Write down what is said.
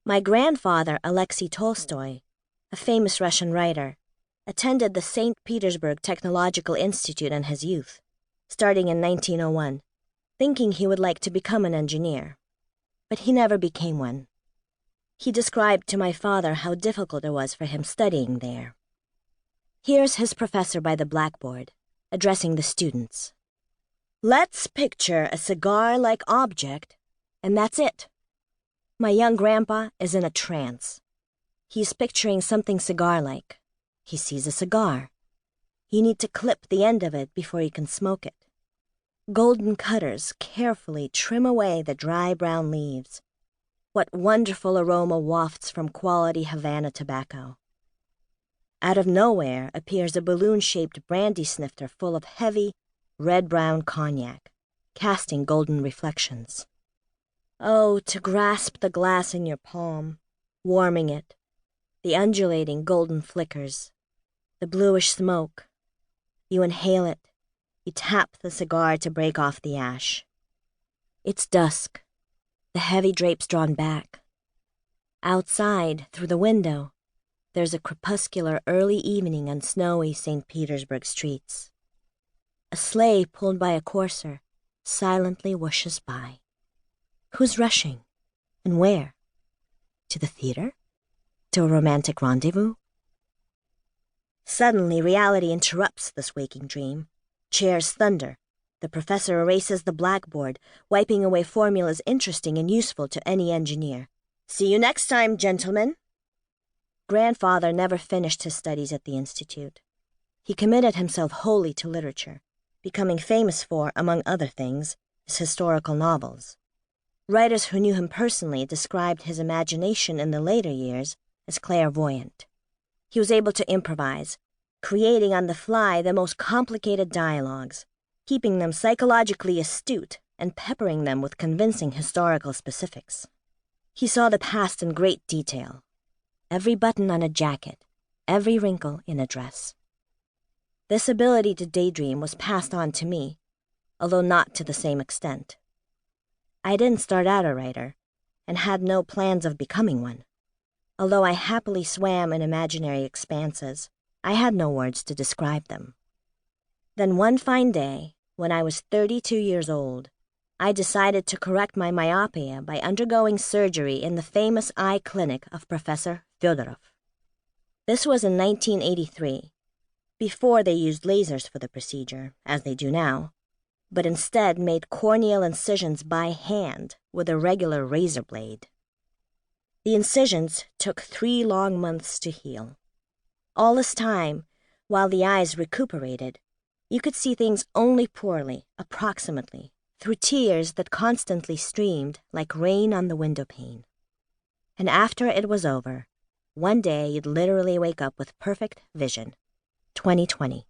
My grandfather, Alexei Tolstoy, a famous Russian writer, attended the St. Petersburg Technological Institute in his youth, starting in 1901, thinking he would like to become an engineer. But he never became one. He described to my father how difficult it was for him studying there. Here's his professor by the blackboard, addressing the students. Let's picture a cigar-like object, and that's it. My young grandpa is in a trance. He's picturing something cigar-like. He sees a cigar. You need to clip the end of it before you can smoke it. Golden cutters carefully trim away the dry brown leaves. What wonderful aroma wafts from quality Havana tobacco. Out of nowhere appears a balloon-shaped brandy snifter full of heavy, red-brown cognac, casting golden reflections. Oh, to grasp the glass in your palm, warming it, the undulating golden flickers, the bluish smoke. You inhale it, you tap the cigar to break off the ash. It's dusk, the heavy drapes drawn back. Outside, through the window, there's a crepuscular early evening on snowy St. Petersburg streets. A sleigh pulled by a courser silently whooshes by. Who's rushing? And where? To the theater? To a romantic rendezvous? Suddenly, reality interrupts this waking dream. Chairs thunder. The professor erases the blackboard, wiping away formulas interesting and useful to any engineer. See you next time, gentlemen. Grandfather never finished his studies at the Institute. He committed himself wholly to literature, becoming famous for, among other things, his historical novels. Writers who knew him personally described his imagination in the later years as clairvoyant. He was able to improvise, creating on the fly the most complicated dialogues, keeping them psychologically astute and peppering them with convincing historical specifics. He saw the past in great detail. Every button on a jacket, every wrinkle in a dress. This ability to daydream was passed on to me, although not to the same extent. I didn't start out a writer, and had no plans of becoming one. Although I happily swam in imaginary expanses, I had no words to describe them. Then one fine day, when I was 32 years old, I decided to correct my myopia by undergoing surgery in the famous eye clinic of Professor Fyodorov. This was in 1983, before they used lasers for the procedure, as they do now, but instead made corneal incisions by hand with a regular razor blade. The incisions took 3 long months to heal. All this time, while the eyes recuperated, you could see things only poorly, approximately, through tears that constantly streamed like rain on the window pane. And after it was over, one day you'd literally wake up with perfect vision. 2020.